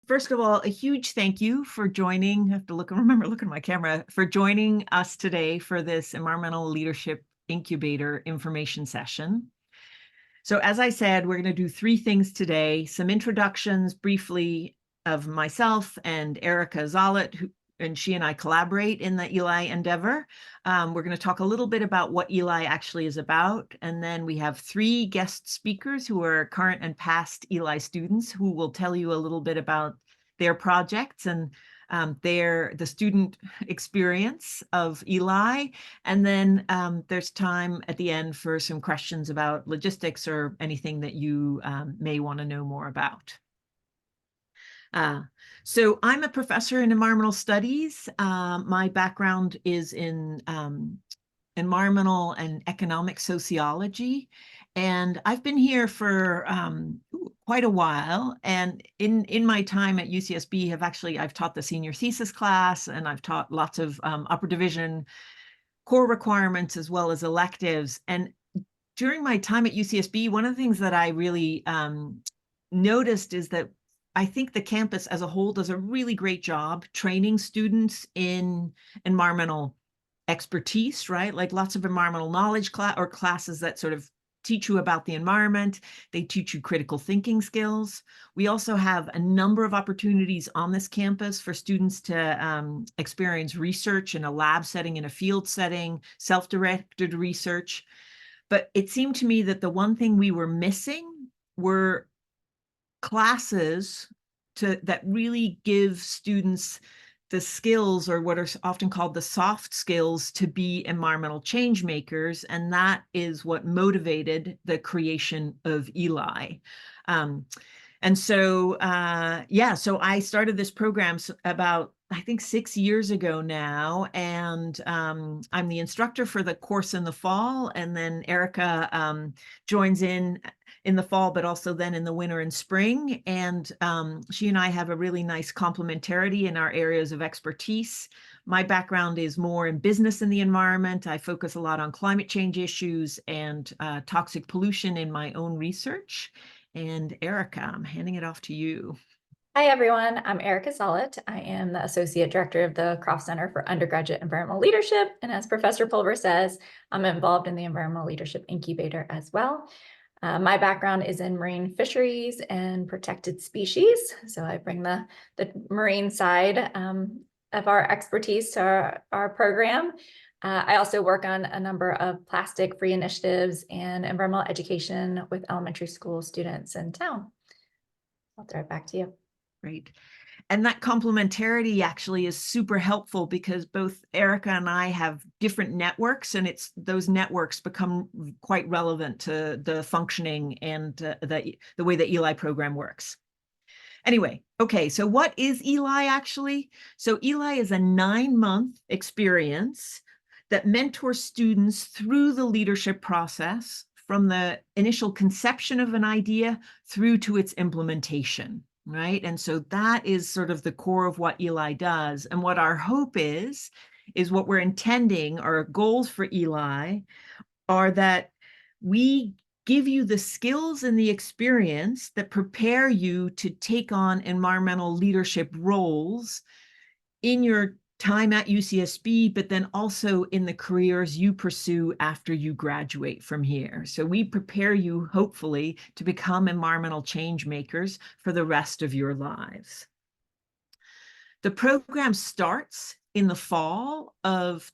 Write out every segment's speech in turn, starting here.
First of all, a huge thank you for joining. I have to remember look at my camera, for joining us today for this Environmental Leadership Incubator information session. So as I said, we're going to do three things today: some introductions briefly of myself and Erica Zollet, and she and I collaborate in the ELI endeavor. We're going to talk a little bit about what ELI actually is about. And then we have three guest speakers who are current and past ELI students who will tell you a little bit about their projects and the student experience of ELI. And then there's time at the end for some questions about logistics or anything that you may want to know more about. So I'm a professor in environmental studies. My background is in environmental and economic sociology. And I've been here for quite a while. And in my time at UCSB, I've taught the senior thesis class, and I've taught lots of upper division core requirements as well as electives. And during my time at UCSB, one of the things that I really noticed is that I think the campus as a whole does a really great job training students in environmental expertise, right? Like lots of environmental knowledge classes that sort of teach you about the environment. They teach you critical thinking skills. We also have a number of opportunities on this campus for students to experience research in a lab setting, in a field setting, self-directed research. But it seemed to me that the one thing we were missing were classes that really give students the skills, or what are often called the soft skills, to be environmental change makers. And that is what motivated the creation of ELI. And so, so I started this program about, I think, 6 years ago now, and I'm the instructor for the course in the fall, and then Erica joins in the fall, but also then in the winter and spring. And she and I have a really nice complementarity in our areas of expertise. My background is more in business and the environment. I focus a lot on climate change issues and toxic pollution in my own research. And Erica, I'm handing it off to you. Hi, everyone. I'm Erica Zollet. I am the Associate Director of the Croft Center for Undergraduate Environmental Leadership. And as Professor Pulver says, I'm involved in the Environmental Leadership Incubator as well. My background is in marine fisheries and protected species. So I bring the marine side of our expertise to our program. I also work on a number of plastic-free initiatives and environmental education with elementary school students in town. I'll throw it back to you. Great. And that complementarity actually is super helpful, because both Erica and I have different networks, and those networks become quite relevant to the functioning and the way the ELI program works. Anyway, okay, so what is ELI actually? So ELI is a 9-month experience that mentors students through the leadership process, from the initial conception of an idea through to its implementation. Right. And so that is sort of the core of what ELI does. And what our hope is what we're intending, our goals for ELI are that we give you the skills and the experience that prepare you to take on environmental leadership roles in your time at UCSB, but then also in the careers you pursue after you graduate from here. So we prepare you, hopefully, to become environmental change makers for the rest of your lives. The program starts in the fall of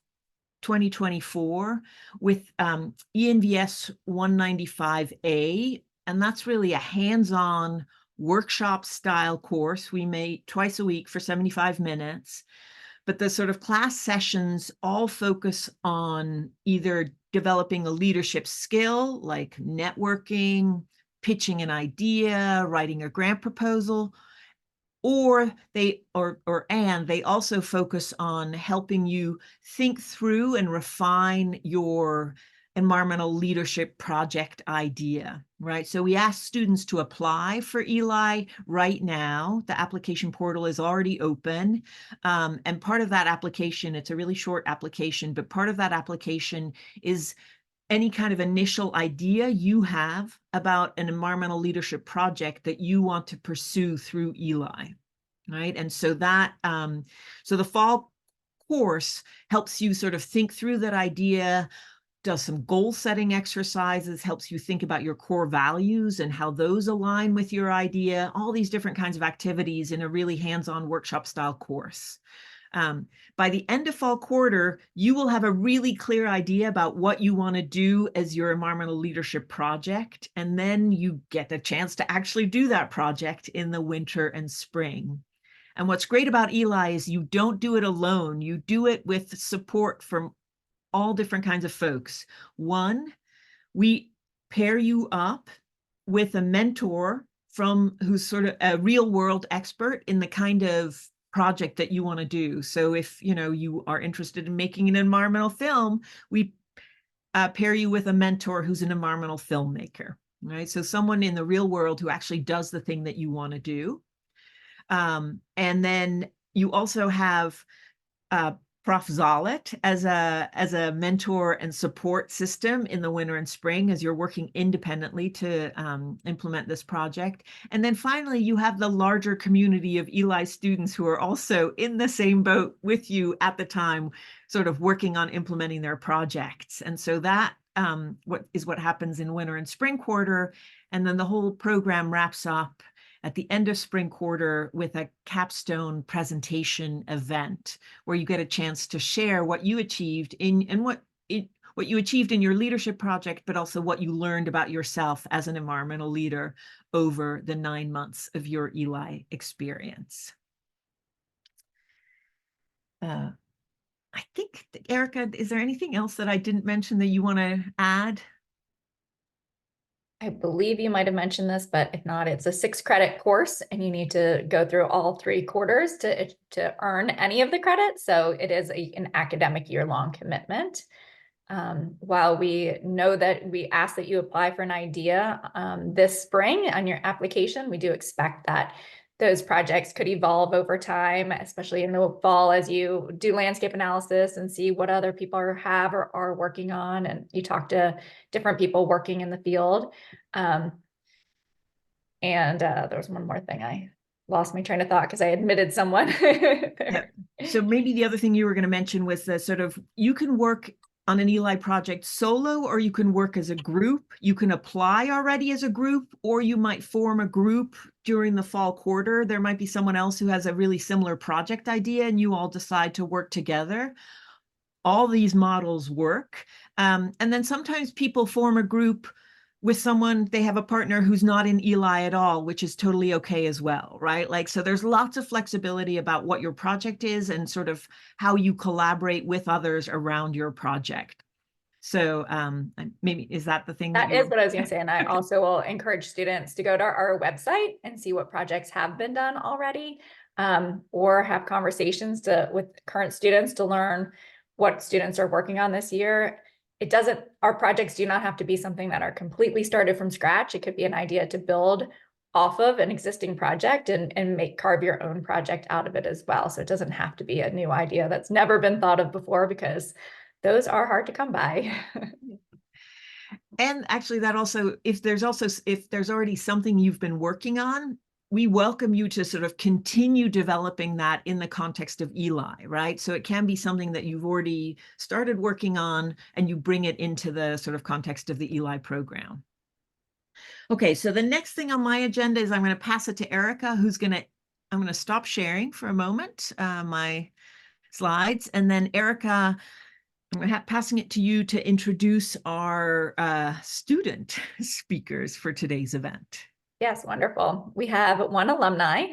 2024 with ENVS 195A, and that's really a hands-on workshop style course we make twice a week for 75 minutes. But the sort of class sessions all focus on either developing a leadership skill like networking, pitching an idea, writing a grant proposal, or they also focus on helping you think through and refine your environmental leadership project idea, right? So we ask students to apply for ELI right now. The application portal is already open. And part of that application, it's a really short application, but part of that application is any kind of initial idea you have about an environmental leadership project that you want to pursue through ELI. right? And so that, so the fall course helps you sort of think through that idea, does some goal setting exercises, helps you think about your core values and how those align with your idea, all these different kinds of activities in a really hands-on workshop style course. By the end of fall quarter, you will have a really clear idea about what you want to do as your environmental leadership project, and then you get a chance to actually do that project in the winter and spring. And what's great about Eli is you don't do it alone. You do it with support from all different kinds of folks. One, we pair you up with a mentor from who's sort of a real world expert in the kind of project that you want to do. So if you are interested in making an environmental film, we pair you with a mentor who's an environmental filmmaker, right? So someone in the real world who actually does the thing that you want to do. And then you also have Prof. Zollett as a mentor and support system in the winter and spring as you're working independently to implement this project. And then finally, you have the larger community of Eli students who are also in the same boat with you at the time, sort of working on implementing their projects. And so that what happens in winter and spring quarter. And then the whole program wraps up at the end of spring quarter with a capstone presentation event where you get a chance to share what you achieved what you achieved in your leadership project, but also what you learned about yourself as an environmental leader over the 9 months of your Eli experience. I think, Erica, is there anything else that I didn't mention that you want to add? I believe you might have mentioned this, but if not, it's a 6-credit course and you need to go through all 3 quarters to earn any of the credits. So it is an academic year-long commitment. While we know that we ask that you apply for an idea this spring on your application, we do expect that those projects could evolve over time, especially in the fall as you do landscape analysis and see what other people have or are working on, and you talk to different people working in the field. There was one more thing. I lost my train of thought because I admitted someone. Yeah. So maybe the other thing you were going to mention was the sort of, you can work on an Eli project solo, or you can work as a group. You can apply already as a group, or you might form a group during the fall quarter. There might be someone else who has a really similar project idea and you all decide to work together. All these models work. And then sometimes people form a group with someone, they have a partner who's not in Eli at all, which is totally okay as well, right? Like, so there's lots of flexibility about what your project is and sort of how you collaborate with others around your project. So maybe, is that the thing That is what I was going to say. And I also will encourage students to go to our website and see what projects have been done already, or have conversations with current students to learn what students are working on this year. Our projects do not have to be something that are completely started from scratch. It could be an idea to build off of an existing project and carve your own project out of it as well. So it doesn't have to be a new idea that's never been thought of before, because those are hard to come by. And actually that also, if there's already something you've been working on, we welcome you to sort of continue developing that in the context of Eli, right? So it can be something that you've already started working on and you bring it into the sort of context of the Eli program. Okay, so the next thing on my agenda is I'm going to pass it to Erica, I'm going to stop sharing for a moment, my slides, and then Erica, I'm passing it to you to introduce our student speakers for today's event. Yes, wonderful. We have one alumni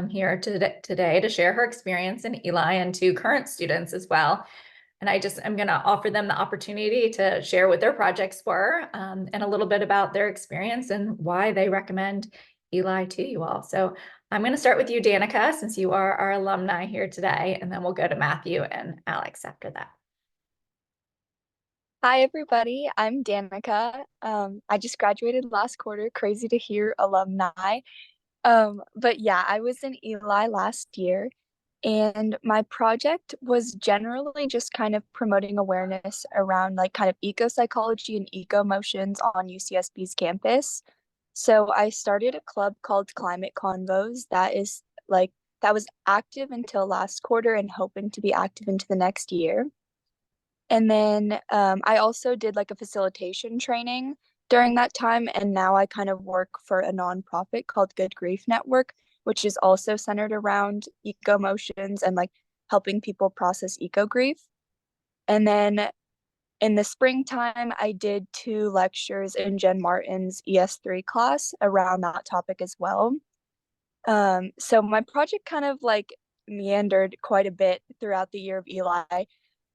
here today to share her experience in Eli, and 2 current students as well. And I'm going to offer them the opportunity to share what their projects were, and a little bit about their experience and why they recommend Eli to you all. So I'm going to start with you, Danica, since you are our alumni here today, and then we'll go to Matthew and Alex after that. Hi, everybody. I'm Danica. I just graduated last quarter. Crazy to hear alumni. But yeah, I was in Eli last year, and my project was generally just kind of promoting awareness around like kind of eco psychology and eco motions on UCSB's campus. So I started a club called Climate Convos that is like that was active until last quarter and hoping to be active into the next year. And then I also did like a facilitation training during that time. And now I kind of work for a nonprofit called Good Grief Network, which is also centered around eco emotions and like helping people process eco grief. And then in the springtime, I did 2 lectures in Jen Martin's ES3 class around that topic as well. So my project kind of like meandered quite a bit throughout the year of Eli.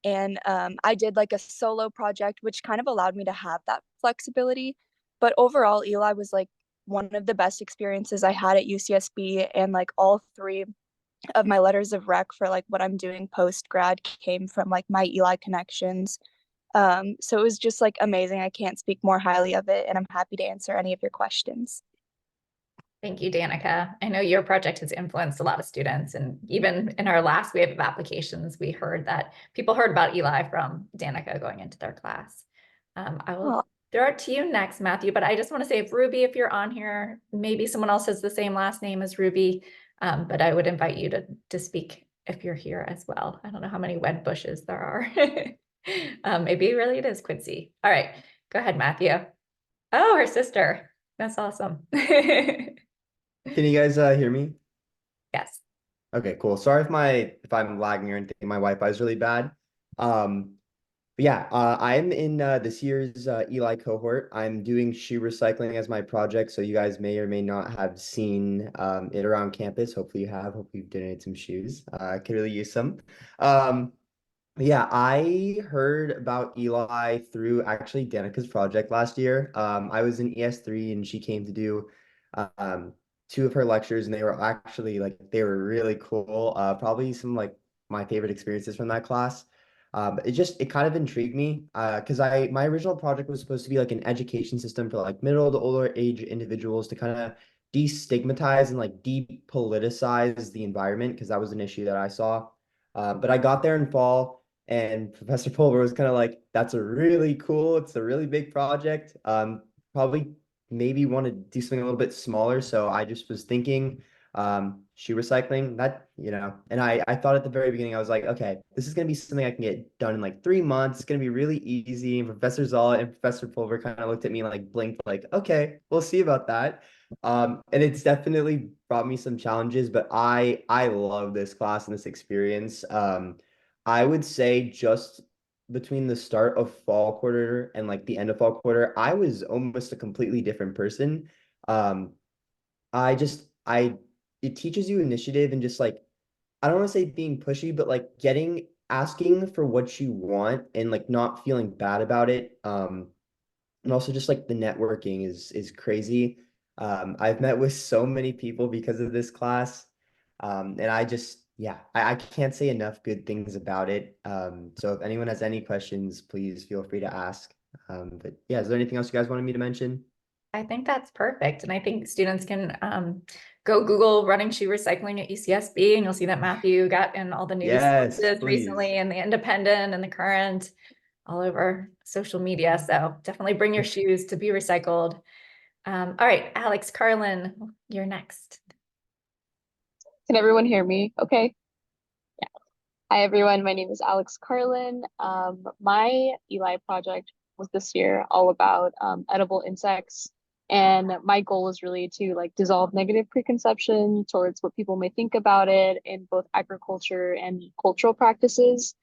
And I did like a solo project, which kind of allowed me to have that flexibility. But overall, Eli was like one of the best experiences I had at UCSB. And like all 3 of my letters of rec for like what I'm doing post grad came from like my Eli connections. So it was just like amazing. I can't speak more highly of it, and I'm happy to answer any of your questions. Thank you, Danica. I know your project has influenced a lot of students, and even in our last wave of applications, we heard that people heard about Eli from Danica going into their class. I will throw it to you next, Matthew, but I just want to say, if Ruby, if you're on here, maybe someone else has the same last name as Ruby, but I would invite you to speak if you're here as well. I don't know how many wed bushes there are. Maybe really it is Quincy. All right, go ahead, Matthew. Oh, her sister. That's awesome. Can you guys hear me? Yes. Okay, cool. Sorry if I'm lagging or anything. My Wi-Fi is really bad. But yeah, I'm in this year's Eli cohort. I'm doing shoe recycling as my project, so you guys may or may not have seen it around campus. Hopefully you have. Hopefully you've donated some shoes. I could really use some. Yeah, I heard about Eli through actually Danica's project last year. I was in ES3 and she came to do um 2 of her lectures, and they were actually like they were really cool. Probably some like my favorite experiences from that class. It kind of intrigued me because my original project was supposed to be like an education system for like middle to older age individuals to kind of destigmatize and like depoliticize the environment, because that was an issue that I saw. But I got there in fall, and Professor Pulver was kind of like, "That's a really cool. It's a really big project. Probably maybe want to do something a little bit smaller." So I just was thinking shoe recycling, that, and I thought at the very beginning, I was like, okay, this is going to be something I can get done in like 3 months. It's going to be really easy. And Professor Zoll and Professor Pulver kind of looked at me and like blinked like, okay, we'll see about that. And it's definitely brought me some challenges, but I love this class and this experience. I would say just between the start of fall quarter and like the end of fall quarter, I was almost a completely different person. Um, I it teaches you initiative and just like, I don't want to say being pushy, but like asking for what you want and like not feeling bad about it. And also just like the networking is crazy. I've met with so many people because of this class. And I can't say enough good things about it. So if anyone has any questions, please feel free to ask. But yeah, is there anything else you guys wanted me to mention? I think that's perfect. And I think students can go Google running shoe recycling at UCSB, and you'll see that Matthew got in all the news Yes, sources please. recently, and the Independent and the Current, all over social media. So definitely bring your shoes to be recycled. All right, Alex Carlin, you're next. Can everyone hear me? Okay. Yeah. Hi, everyone. My name is Alex Carlin. My Eli project was this year all about edible insects. And my goal was really to like dissolve negative preconception towards what people may think about it in both agriculture and cultural practices.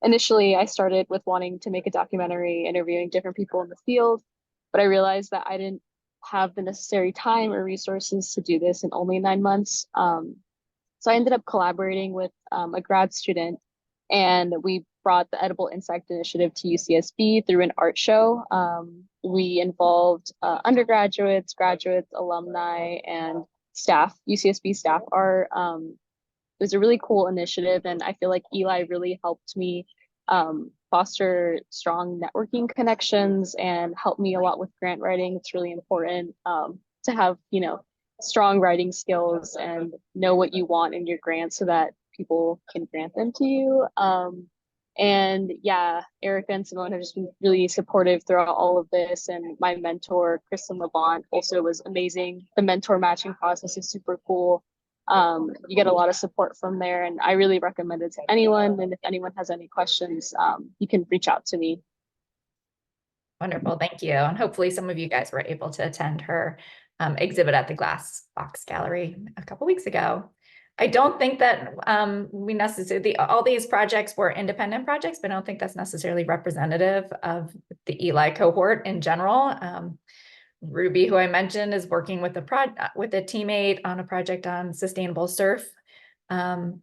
Initially, I started with wanting to make a documentary interviewing different people in the field, but I realized that I didn't have the necessary time or resources to do this in only 9 months. So I ended up collaborating with a grad student, and we brought the Edible Insect Initiative to UCSB through an art show. We involved undergraduates, graduates, alumni, and staff, UCSB staff art. It was a really cool initiative, and I feel like Eli really helped me foster strong networking connections and helped me a lot with grant writing. It's really important to have, strong writing skills and know what you want in your grant so that people can grant them to you. And yeah, Erica and Simone have just been really supportive throughout all of this. And my mentor, Kristen Levant, also was amazing. The mentor matching process is super cool. You get a lot of support from there, and I really recommend it to anyone. And if anyone has any questions, you can reach out to me. Wonderful, thank you. And hopefully some of you guys were able to attend her exhibit at the Glass Box Gallery a couple weeks ago. I don't think that we necessarily, all these projects were independent projects, but I don't think that's necessarily representative of the Eli cohort in general. Ruby, who I mentioned, is working with a teammate on a project on sustainable surf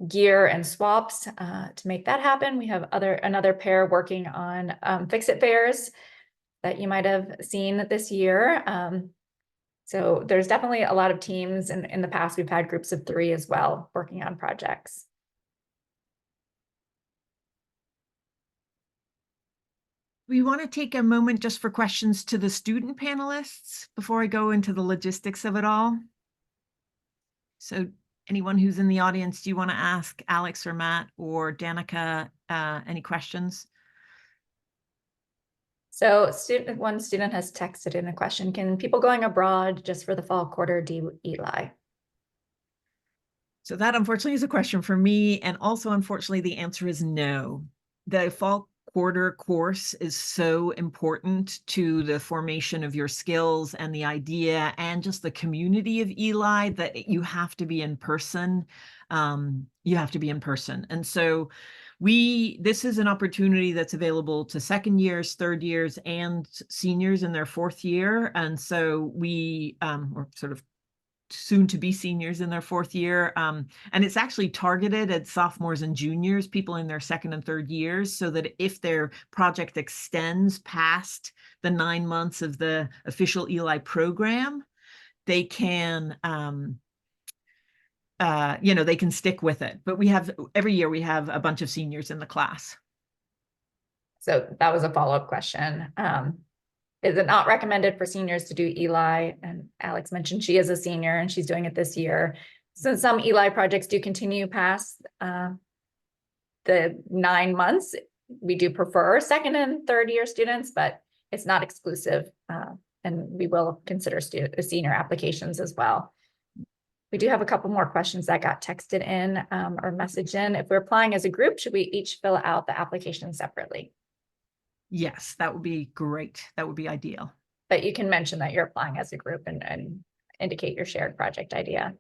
gear and swaps to make that happen. We have another pair working on Fix-It fairs that you might have seen this year. So there's definitely a lot of teams, and in the past we've had groups of 3 as well working on projects. We want to take a moment just for questions to the student panelists before I go into the logistics of it all. So anyone who's in the audience, do you want to ask Alex or Matt or Danica any questions? So one student has texted in a question. Can people going abroad just for the fall quarter do Eli? So that unfortunately is a question for me. And also, unfortunately, the answer is no. The fall quarter course is so important to the formation of your skills and the idea and just the community of Eli that you have to be in person. You have to be in person. And so this is an opportunity that's available to second years, third years, and seniors in their 4th year. And so or sort of soon to be seniors in their 4th year. And it's actually targeted at sophomores and juniors, people in their 2nd and 3rd years, so that if their project extends past the 9 months of the official Eli program, they can, they can stick with it. But every year we have a bunch of seniors in the class. So that was a follow-up question. Is it not recommended for seniors to do Eli? And Alex mentioned she is a senior and she's doing it this year. Since some Eli projects do continue past the 9 months, we do prefer 2nd and 3rd year students, but it's not exclusive. And we will consider senior applications as well. We do have a couple more questions that got texted in or messaged in. If we're applying as a group, should we each fill out the application separately? Yes, that would be great. That would be ideal. But you can mention that you're applying as a group and indicate your shared project idea.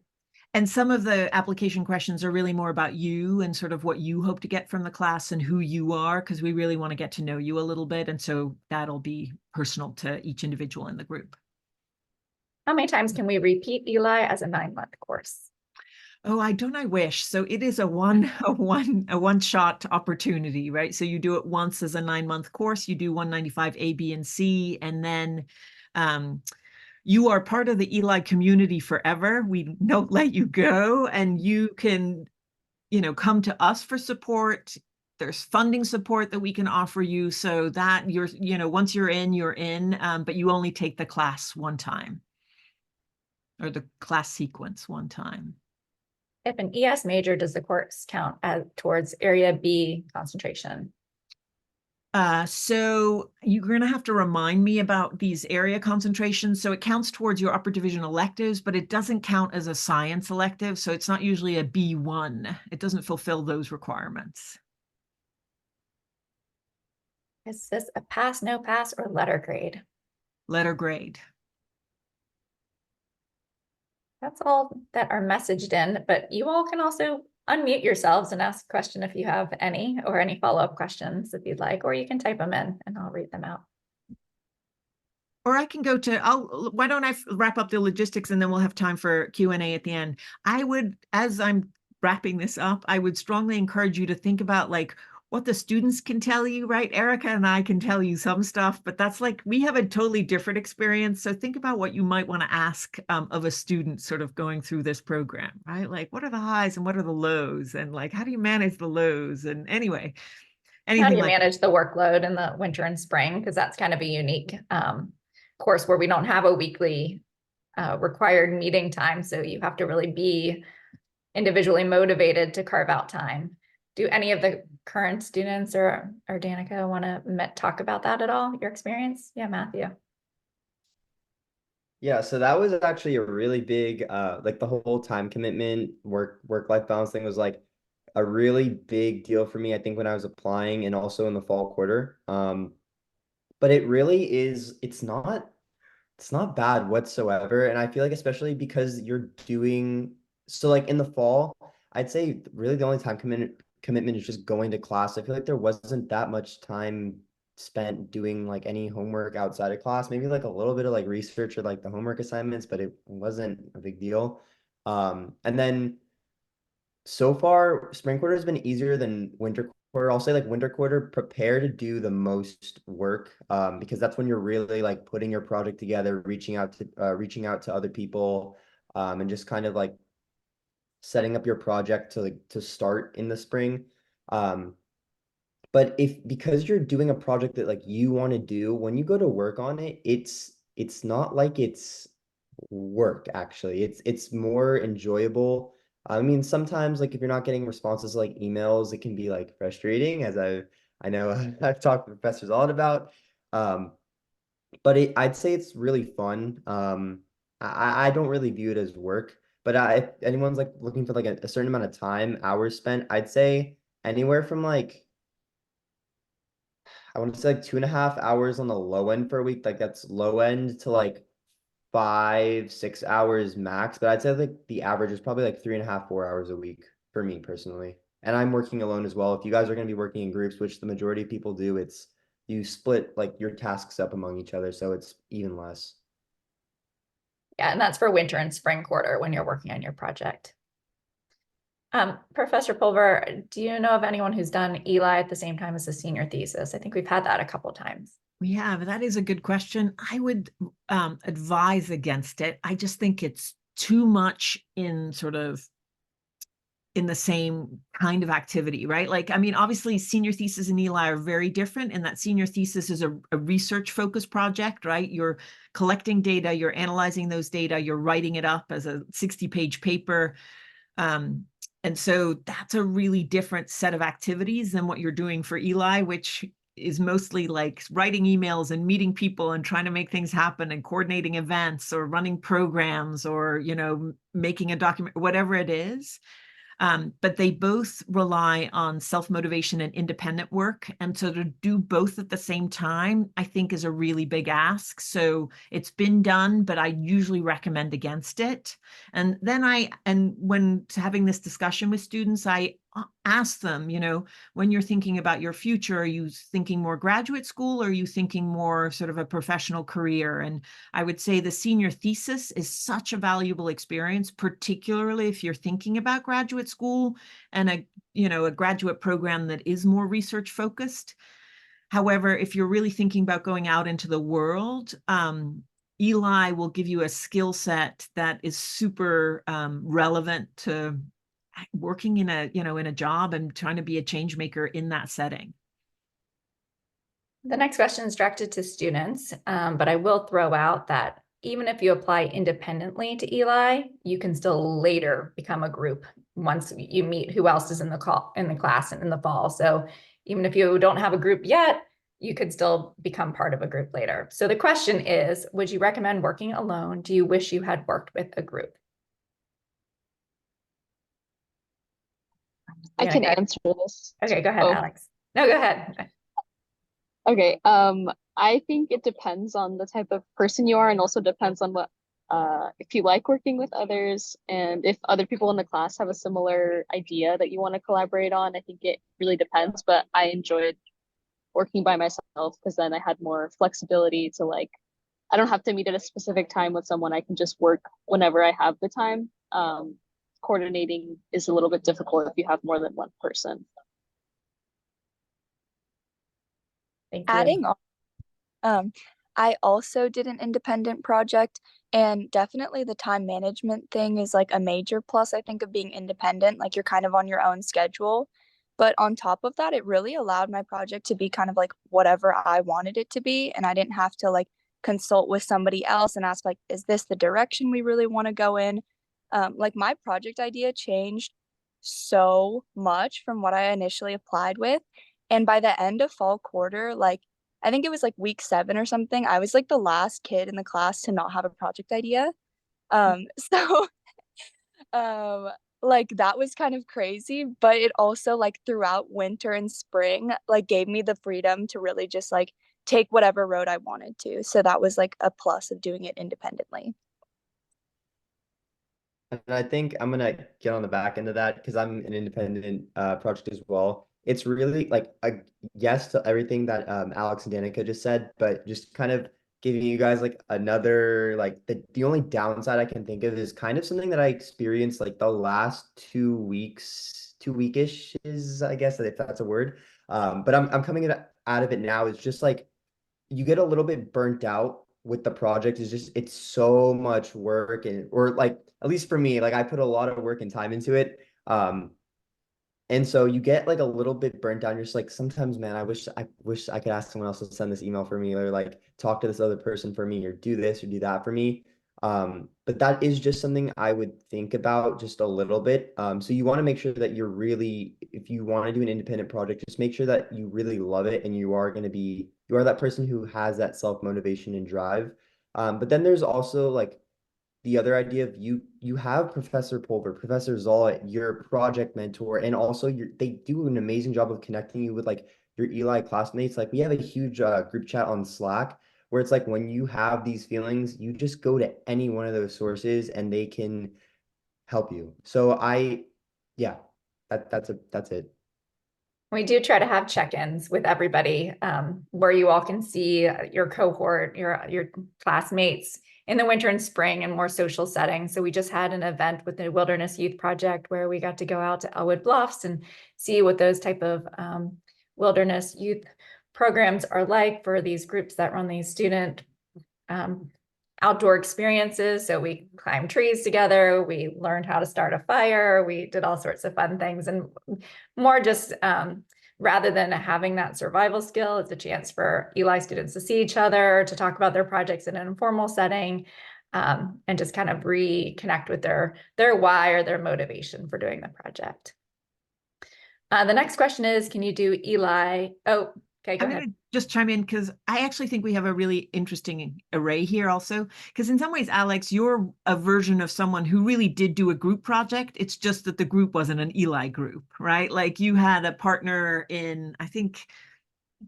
And some of the application questions are really more about you and sort of what you hope to get from the class and who you are, because we really want to get to know you a little bit. And so that'll be personal to each individual in the group. How many times can we repeat Eli as a 9-month course? Oh, I wish. So it is a one-shot opportunity, right? So you do it once as a 9-month course, you do 195 A, B, and C, and then you are part of the Eli community forever. We don't let you go, and you can, come to us for support. There's funding support that we can offer you so that once you're in, but you only take the class one time, or the class sequence one time. If an ES major, does the course count towards area B concentration? So you're going to have to remind me about these area concentrations. So it counts towards your upper division electives, but it doesn't count as a science elective. So it's not usually a B1. It doesn't fulfill those requirements. Is this a pass, no pass, or letter grade? Letter grade. That's all that are messaged in, but you all can also unmute yourselves and ask a question if you have any, or any follow-up questions if you'd like, or you can type them in and I'll read them out. Or I can why don't I wrap up the logistics and then we'll have time for Q&A at the end. As I'm wrapping this up, I would strongly encourage you to think about what the students can tell you, right? Erica and I can tell you some stuff, but that's we have a totally different experience. So think about what you might want to ask of a student sort of going through this program, right? What are the highs and what are the lows? And how do you manage the lows? And anyway, how do you manage the workload in the winter and spring? Because that's kind of a unique course where we don't have a weekly required meeting time. So you have to really be individually motivated to carve out time. Do any of the current students or Danica want to talk about that at all? Your experience? Yeah, Matthew. Yeah, so that was actually a really big like the whole time commitment, work-life balance thing was like a really big deal for me, I think, when I was applying and also in the fall quarter. But it really is, it's not bad whatsoever. And I feel like especially because you're doing so like in the fall, I'd say really the only time commitment is just going to class. I feel like there wasn't that much time spent doing like any homework outside of class, maybe like a little bit of like research or like the homework assignments, but it wasn't a big deal. And then so far, spring quarter has been easier than winter quarter. I'll say like winter quarter, prepare to do the most work, because that's when you're really like putting your project together, reaching out to other people, and just kind of like setting up your project to to start in the spring. Um, but if because you're doing a project that like you want to do, when you go to work on it, it's not like it's work actually. It's more enjoyable. I mean, sometimes like if you're not getting responses like emails, it can be like frustrating, as I know I've talked to professors a lot about. Um, but I'd say it's really fun. I don't really view it as work, but if anyone's like looking for like a certain amount of time, hours spent, I'd say anywhere from like I want to say like 2.5 hours on the low end for a week. Like that's low end to like 5, 6 hours max. But I'd say like the average is probably like 3.5, 4 hours a week for me personally. And I'm working alone as well. If you guys are going to be working in groups, which the majority of people do, it's you split like your tasks up among each other. So it's even less. Yeah, and that's for winter and spring quarter when you're working on your project. Professor Pulver, do you know of anyone who's done Eli at the same time as a senior thesis? I think we've had that a couple times. We have. That is a good question. I would advise against it. I just think it's too much in sort of in the same kind of activity, right? Like, I mean, obviously senior thesis and Eli are very different in that senior thesis is a research focused project, right? You're collecting data, you're analyzing those data, you're writing it up as a 60-page paper. And so that's a really different set of activities than what you're doing for Eli, which is mostly like writing emails and meeting people and trying to make things happen and coordinating events or running programs or, you know, making a document, whatever it is. But they both rely on self-motivation and independent work. And so to do both at the same time, I think is a really big ask. So it's been done, but I usually recommend against it. And then when having this discussion with students, I ask them, you know, when you're thinking about your future, are you thinking more graduate school or are you thinking more sort of a professional career? And I would say the senior thesis is such a valuable experience, particularly if you're thinking about graduate school and a graduate program that is more research focused. However, if you're really thinking about going out into the world, Eli will give you a skill set that is super relevant to working in a job and trying to be a change maker in that setting. The next question is directed to students, but I will throw out that even if you apply independently to Eli, you can still later become a group once you meet who else is in the class and in the fall. So even if you don't have a group yet, you could still become part of a group later. So the question is, would you recommend working alone? Do you wish you had worked with a group? I can answer this. Okay, go ahead, Oh. Alex. No, go ahead. Okay. I think it depends on the type of person you are and also depends on what if you like working with others and if other people in the class have a similar idea that you want to collaborate on. I think it really depends, but I enjoyed working by myself because then I had more flexibility to like I don't have to meet at a specific time with someone. I can just work whenever I have the time. Coordinating is a little bit difficult if you have more than one person. Thank you. Adding on, I also did an independent project, and definitely the time management thing is like a major plus, I think, of being independent. Like you're kind of on your own schedule. But on top of that, it really allowed my project to be kind of like whatever I wanted it to be. And I didn't have to like consult with somebody else and ask, like, is this the direction we really want to go in? Like my project idea changed so much from what I initially applied with. And by the end of fall quarter, like I think it was like week 7 or something. I was like the last kid in the class to not have a project idea. So like that was kind of crazy, but it also like throughout winter and spring like gave me the freedom to really just like take whatever road I wanted to. So that was like a plus of doing it independently. And I think I'm gonna get on the back end of that because I'm an independent project as well. It's really like a yes to everything that Alex and Danica just said, but just kind of giving you guys like another like the only downside I can think of is kind of something that I experienced like the last 2 weeks, 2 weekish is I guess if that's a word. But I'm coming out of it now. It's just like you get a little bit burnt out with the project. It's just it's so much work and or like at least for me, like I put a lot of work and time into it. And so you get like a little bit burnt down. You're just like, sometimes, man, I wish I could ask someone else to send this email for me or like talk to this other person for me or do this or do that for me. But that is just something I would think about just a little bit. So you want to make sure that you're really, if you want to do an independent project, just make sure that you really love it and you are that person who has that self-motivation and drive. But then there's also like the other idea of you have Professor Pulver, Professor Zoll, your project mentor, and also they do an amazing job of connecting you with like your Eli classmates. Like we have a huge group chat on Slack where it's like when you have these feelings, you just go to any one of those sources and they can help you. So yeah, that's it. We do try to have check-ins with everybody where you all can see your cohort, your classmates in the winter and spring and more social settings. So we just had an event with the Wilderness Youth Project where we got to go out to Elwood Bluffs and see what those type of wilderness youth programs are like for these groups that run these student outdoor experiences. So we climbed trees together, we learned how to start a fire, we did all sorts of fun things, and more just rather than having that survival skill, it's a chance for Eli students to see each other, to talk about their projects in an informal setting, and just kind of reconnect with their why or their motivation for doing the project. The next question is, can you do Eli? Oh, okay, go I'm ahead. going to just chime in because I actually think we have a really interesting array here also. Because in some ways, Alex, you're a version of someone who really did do a group project. It's just that the group wasn't an Eli group, right? Like you had a partner in, I think,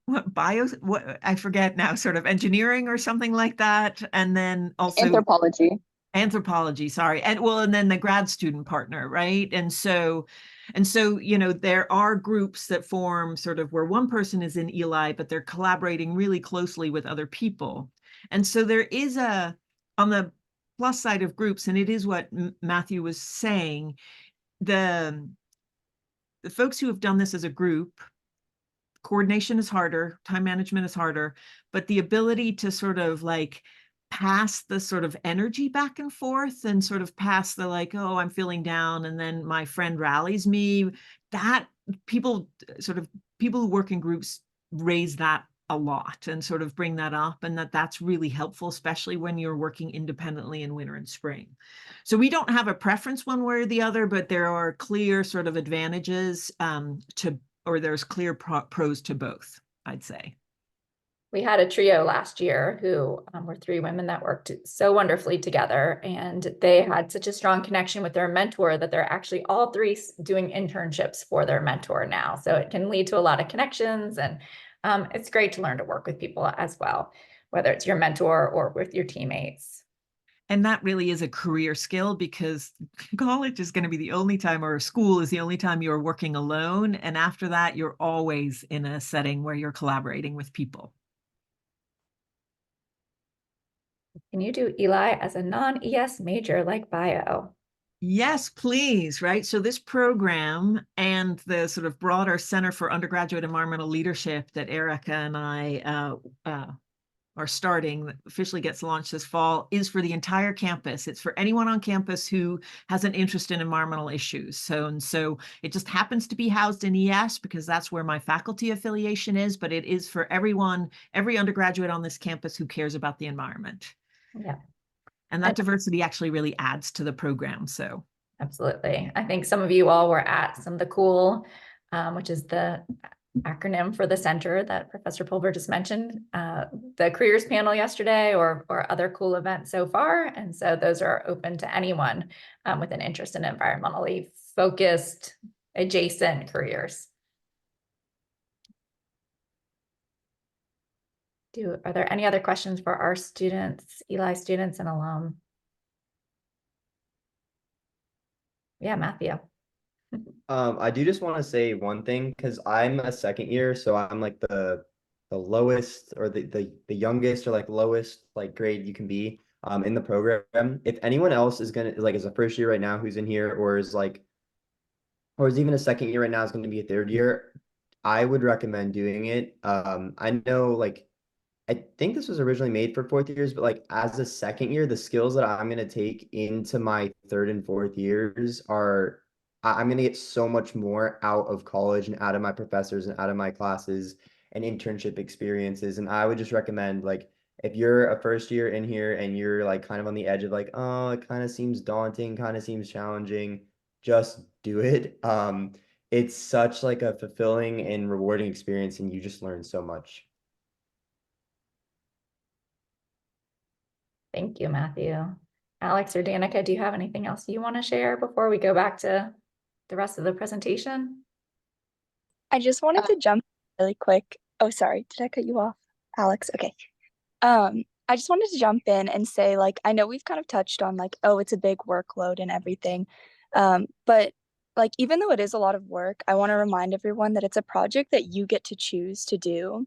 what I forget now, sort of engineering or something like that. And then also anthropology, sorry. And then the grad student partner, right? And so, there are groups that form sort of where one person is in Eli, but they're collaborating really closely with other people. And so there is on the plus side of groups, and it is what Matthew was saying, the folks who have done this as a group, coordination is harder, time management is harder, but the ability to sort of like pass the sort of energy back and forth and sort of pass the like, oh, I'm feeling down, and then my friend rallies me, that people who work in groups raise that a lot and sort of bring that up, and that's really helpful, especially when you're working independently in winter and spring. So we don't have a preference one way or the other, but there are clear sort of advantages there's clear pros to both, I'd say. We had a trio last year who were 3 women that worked so wonderfully together, and they had such a strong connection with their mentor that they're actually all 3 doing internships for their mentor now. So it can lead to a lot of connections, and it's great to learn to work with people as well, whether it's your mentor or with your teammates. And that really is a career skill, because college is going to be the only time, or school is the only time you're working alone. And after that, you're always in a setting where you're collaborating with people. Can you do Eli as a non-ES major like bio? Yes, please. Right. So this program and the sort of broader Center for Undergraduate Environmental Leadership that Erica and I are starting, that officially gets launched this fall, is for the entire campus. It's for anyone on campus who has an interest in environmental issues. So it just happens to be housed in ES because that's where my faculty affiliation is, but it is for everyone, every undergraduate on this campus who cares about the environment. Yeah. And that diversity actually really adds to the program. So absolutely. I think some of you all were at some of the COOL, which is the acronym for the center that Professor Pulver just mentioned, the careers panel yesterday or other cool events so far. And so those are open to anyone with an interest in environmentally focused adjacent careers. Are there any other questions for our students, Eli students and alum? Yeah, Matthew. I do just want to say one thing because I'm a second year, so I'm like the lowest or the youngest or like lowest like grade you can be in the program. If anyone else is gonna like is a first year right now who's in here or is like or is even a second year right now is going to be a third year, I would recommend doing it. I know like I think this was originally made for fourth years, but like as a second year, the skills that I'm going to take into my third and fourth years are I'm going to get so much more out of college and out of my professors and out of my classes and internship experiences. And I would just recommend like if you're a first year in here and you're like kind of on the edge of like, oh, it kind of seems daunting, kind of seems challenging, just do it. It's such like a fulfilling and rewarding experience, and you just learn so much. Thank you, Matthew. Alex or Danica, do you have anything else you want to share before we go back to the rest of the presentation? I just wanted to jump really quick. Oh, sorry. Did I cut you off, Alex? Okay. I just wanted to jump in and say, like, I know we've kind of touched on like, oh, it's a big workload and everything. But like, even though it is a lot of work, I want to remind everyone that it's a project that you get to choose to do.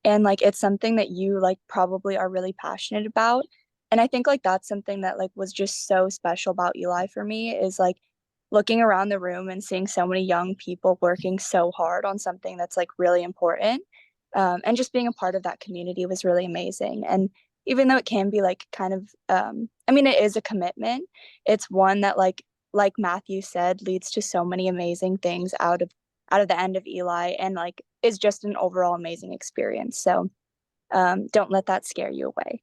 And like, it's something that you like probably are really passionate about. And I think like that's something that like was just so special about Eli for me is like looking around the room and seeing so many young people working so hard on something that's like really important. And just being a part of that community was really amazing. And even though it can be like kind of, I mean, it is a commitment. It's one that like Matthew said, leads to so many amazing things out of the end of Eli, and like is just an overall amazing experience. So don't let that scare you away.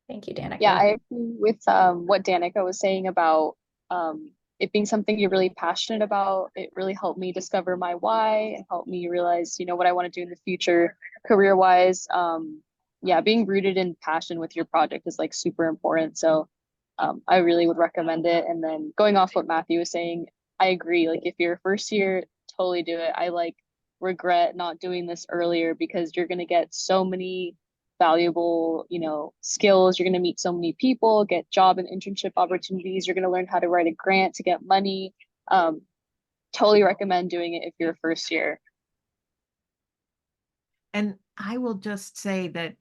Thank you, Danica. Yeah, I agree with what Danica was saying about it being something you're really passionate about. It really helped me discover my why and helped me realize, what I want to do in the future career-wise. Yeah, being rooted in passion with your project is like super important. So I really would recommend it. And then going off what Matthew was saying, I agree. Like if you're a first year, totally do it. I like regret not doing this earlier because you're going to get so many valuable, skills. You're going to meet so many people, get job and internship opportunities. You're going to learn how to write a grant to get money. Totally recommend doing it if you're a first year. And I will just say that,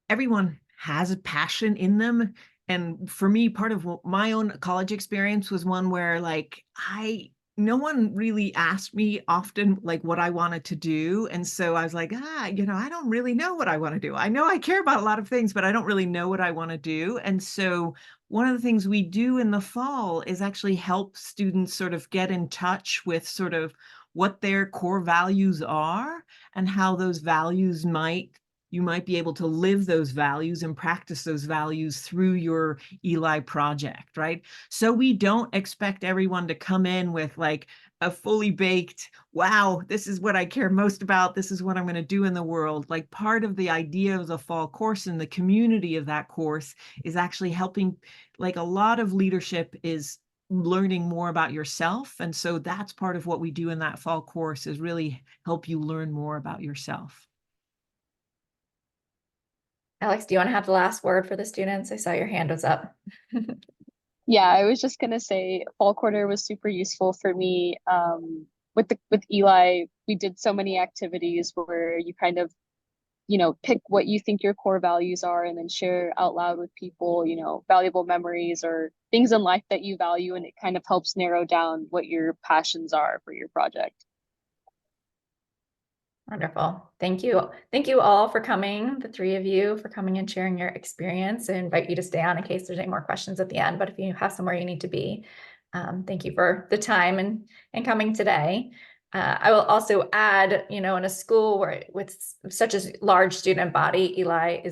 everyone has a passion in them. And for me, part of my own college experience was one where like no one really asked me often like what I wanted to do. And so I was like, I don't really know what I want to do. I know I care about a lot of things, but I don't really know what I want to do. And so one of the things we do in the fall is actually help students sort of get in touch with sort of what their core values are and how those values you might be able to live those values and practice those values through your Eli project, right? So we don't expect everyone to come in with like a fully baked, wow, this is what I care most about. This is what I'm going to do in the world. Like part of the idea of the fall course and the community of that course is actually helping, like a lot of leadership is learning more about yourself. And so that's part of what we do in that fall course is really help you learn more about yourself. Alex, do you want to have the last word for the students? I saw your hand was up. Yeah, I was just gonna say fall quarter was super useful for me. With Eli, we did so many activities where you kind of, pick what you think your core values are and then share out loud with people, valuable memories or things in life that you value, and it kind of helps narrow down what your passions are for your project. Wonderful. Thank you. Thank you all for coming, the three of you, for coming and sharing your experience. I invite you to stay on in case there's any more questions at the end, but if you have somewhere you need to be, thank you for the time and coming today. I will also add, in a school where with such a large student body, Eli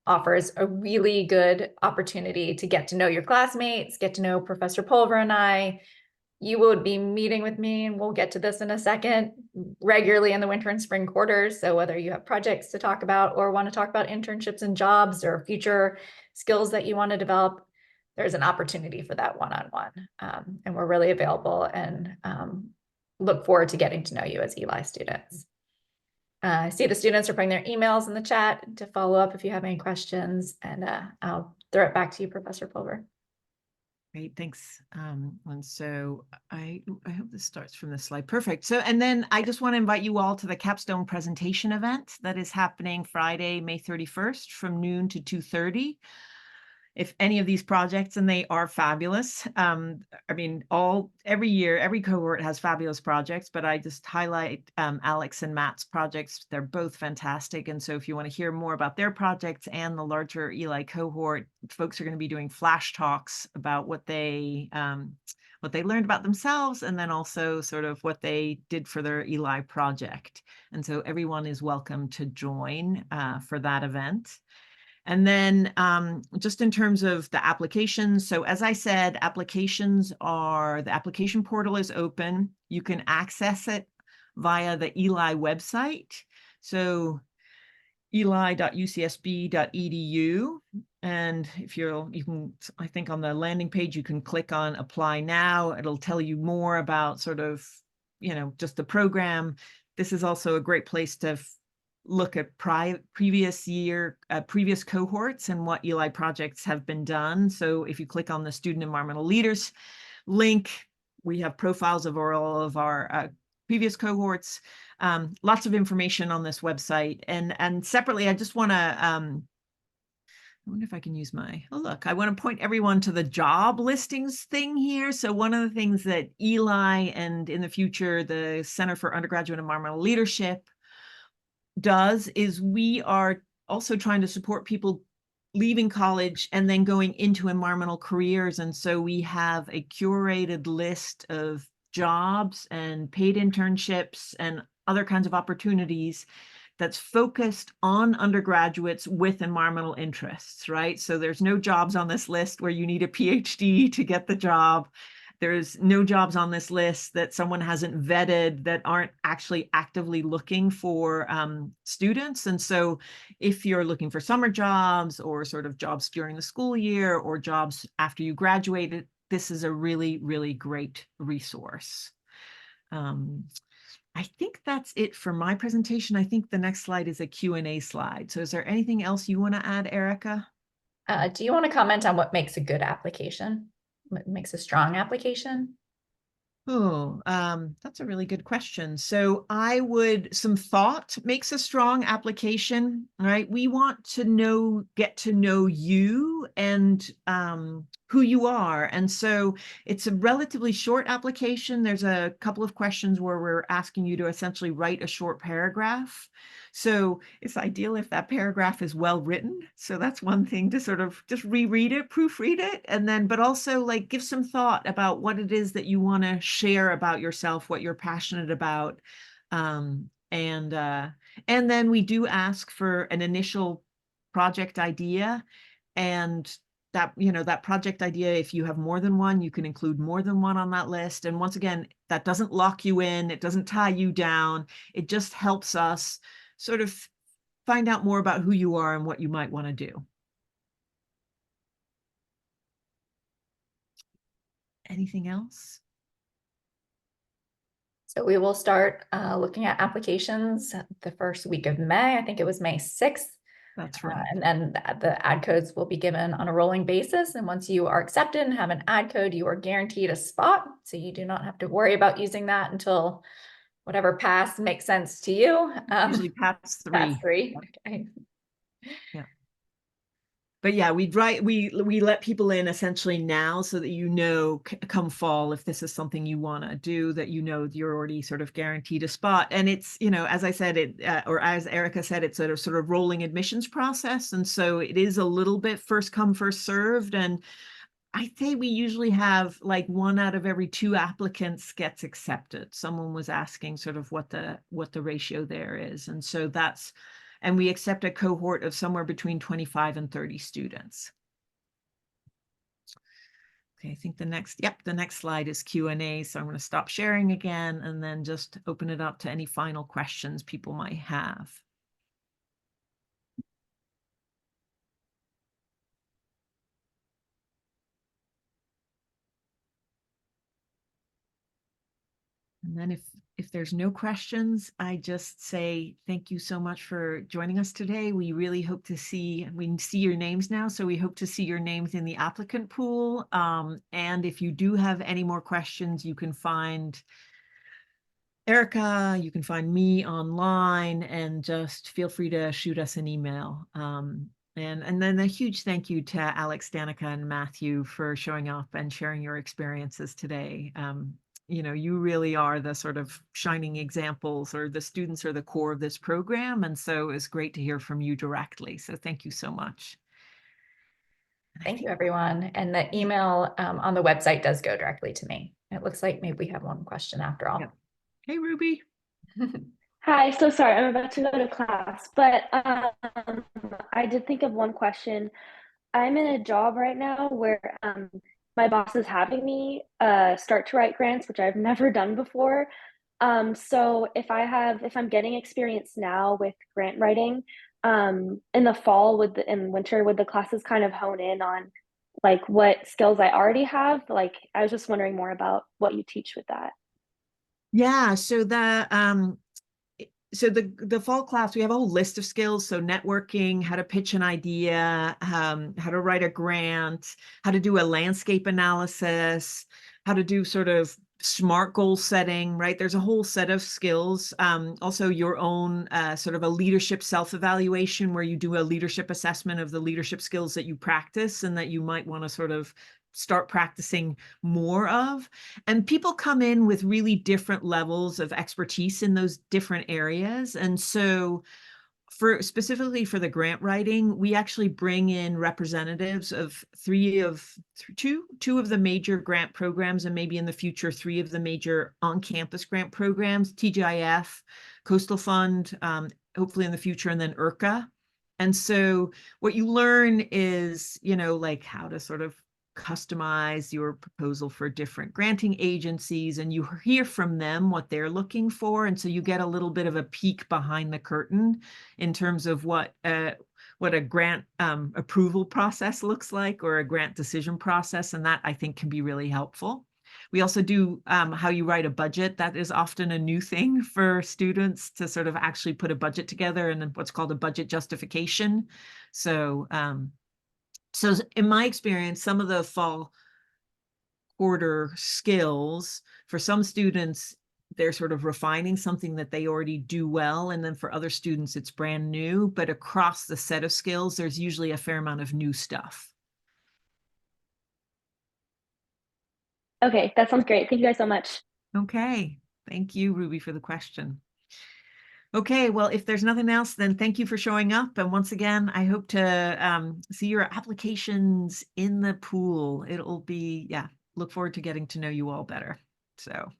offers a really good opportunity to get to know your classmates, get to know Professor Pulver and I, you would be meeting with me, and we'll get to this in a second, regularly in the winter and spring quarters. So whether you have projects to talk about or want to talk about internships and jobs or future skills that you want to develop, there's an opportunity for that one-on-one. And we're really available, and look forward to getting to know you as Eli students. I see the students are putting their emails in the chat to follow up if you have any questions, and I'll throw it back to you, Professor Pulver. Great, thanks. And so I hope this starts from this slide. Perfect. So, and then I just want to invite you all to the capstone presentation event that is happening Friday, May 31st from noon to 2:30. If any of these projects, and they are fabulous. I mean, every year, every cohort has fabulous projects, but I just highlight Alex and Matt's projects. They're both fantastic. And so if you want to hear more about their projects and the larger Eli cohort, folks are going to be doing flash talks about what they learned about themselves, and then also sort of what they did for their Eli project. And so everyone is welcome to join for that event. And then just in terms of the applications, so as I said, the application portal is open. You can access it via the Eli website. So eli.ucsb.edu. And if you can, I think on the landing page, you can click on apply now. It'll tell you more about sort of, just the program. This is also a great place to look at previous cohorts and what Eli projects have been done. So if you click on the student environmental leaders link, we have profiles of all of our previous cohorts, lots of information on this website. And separately, I just want to, I wonder if I can use I want to point everyone to the job listings thing here. So one of the things that Eli, and in the future, the Center for Undergraduate Environmental Leadership does is we are also trying to support people leaving college and then going into environmental careers. And so we have a curated list of jobs and paid internships and other kinds of opportunities that's focused on undergraduates with environmental interests, right? So there's no jobs on this list where you need a PhD to get the job. There's no jobs on this list that someone hasn't vetted that aren't actually actively looking for students. And so if you're looking for summer jobs or sort of jobs during the school year or jobs after you graduated, this is a really, really great resource. I think that's it for my presentation. I think the next slide is a Q&A slide. So is there anything else you want to add, Erica? Do you want to comment on what makes a good application? What makes a strong application? Oh, that's a really good question. So some thought makes a strong application, right? We want to get to know you and who you are. And so it's a relatively short application. There's a couple of questions where we're asking you to essentially write a short paragraph. So it's ideal if that paragraph is well written. So that's one thing, to sort of just reread it, proofread it, and then, but also like give some thought about what it is that you want to share about yourself, what you're passionate about. And then we do ask for an initial project idea, and that project idea, if you have more than one, you can include more than one on that list. And once again, that doesn't lock you in, it doesn't tie you down. It just helps us sort of find out more about who you are and what you might want to do. Anything else? So we will start looking at applications the first week of May. I think it was May 6th. That's right. And then the ad codes will be given on a rolling basis. And once you are accepted and have an ad code, you are guaranteed a spot. So you do not have to worry about using that until whatever pass makes sense to you. Usually pass 3. Pass 3. Okay. Yeah. But yeah, we let people in essentially now so that come fall, if this is something you want to do, that you're already sort of guaranteed a spot. And it's, as I said, or as Erica said, it's a sort of rolling admissions process. And so it is a little bit first come, first served. And I say we usually have like 1 out of every 2 applicants gets accepted. Someone was asking sort of what the ratio there is. And so and we accept a cohort of somewhere between 25 and 30 students. Okay, I think the next slide is Q&A. So I'm going to stop sharing again and then just open it up to any final questions people might have. And then if there's no questions, I just say thank you so much for joining us today. We really hope to see, we see your names now, so we hope to see your names in the applicant pool. And if you do have any more questions, you can find Erica, you can find me online, and just feel free to shoot us an email. And then a huge thank you to Alex, Danica, and Matthew for showing up and sharing your experiences today. You know, you really are the sort of shining examples, or the students are the core of this program. And so it's great to hear from you directly. So thank you so much. Thank you, everyone. And the email on the website does go directly to me. It looks like maybe we have one question after all. Yep. Hey, Ruby. Hi, so sorry, I'm about to go to class, but I did think of one question. I'm in a job right now where my boss is having me start to write grants, which I've never done before. So if I'm getting experience now with grant writing, in the fall in winter, would the classes kind of hone in on like what skills I already have? Like, I was just wondering more about what you teach with that. Yeah, so the fall class, we have a whole list of skills. So networking, how to pitch an idea, how to write a grant, how to do a landscape analysis, how to do sort of SMART goal setting, right? There's a whole set of skills. Also your own sort of a leadership self-evaluation, where you do a leadership assessment of the leadership skills that you practice and that you might want to sort of start practicing more of. And people come in with really different levels of expertise in those different areas. And so specifically for the grant writing, we actually bring in representatives of two of the major grant programs, and maybe in the future, 3 of the major on-campus grant programs, TGIF, Coastal Fund, hopefully in the future, and then IRCA. And so what you learn is, you know, like how to sort of customize your proposal for different granting agencies, and you hear from them what they're looking for. And so you get a little bit of a peek behind the curtain in terms of what a grant approval process looks like, or a grant decision process. And that, I think, can be really helpful. We also do how you write a budget. That is often a new thing for students, to sort of actually put a budget together, and what's called a budget justification. So so in my experience, some of the fall quarter skills, for some students, they're sort of refining something that they already do well. And then for other students, it's brand new. But across the set of skills, there's usually a fair amount of new stuff. Okay, that sounds great. Thank you guys so much. Okay. Thank you, Ruby, for the question. Okay, well, if there's nothing else, then thank you for showing up. And once again, I hope to see your applications in the pool. It'll be, yeah, look forward to getting to know you all better. So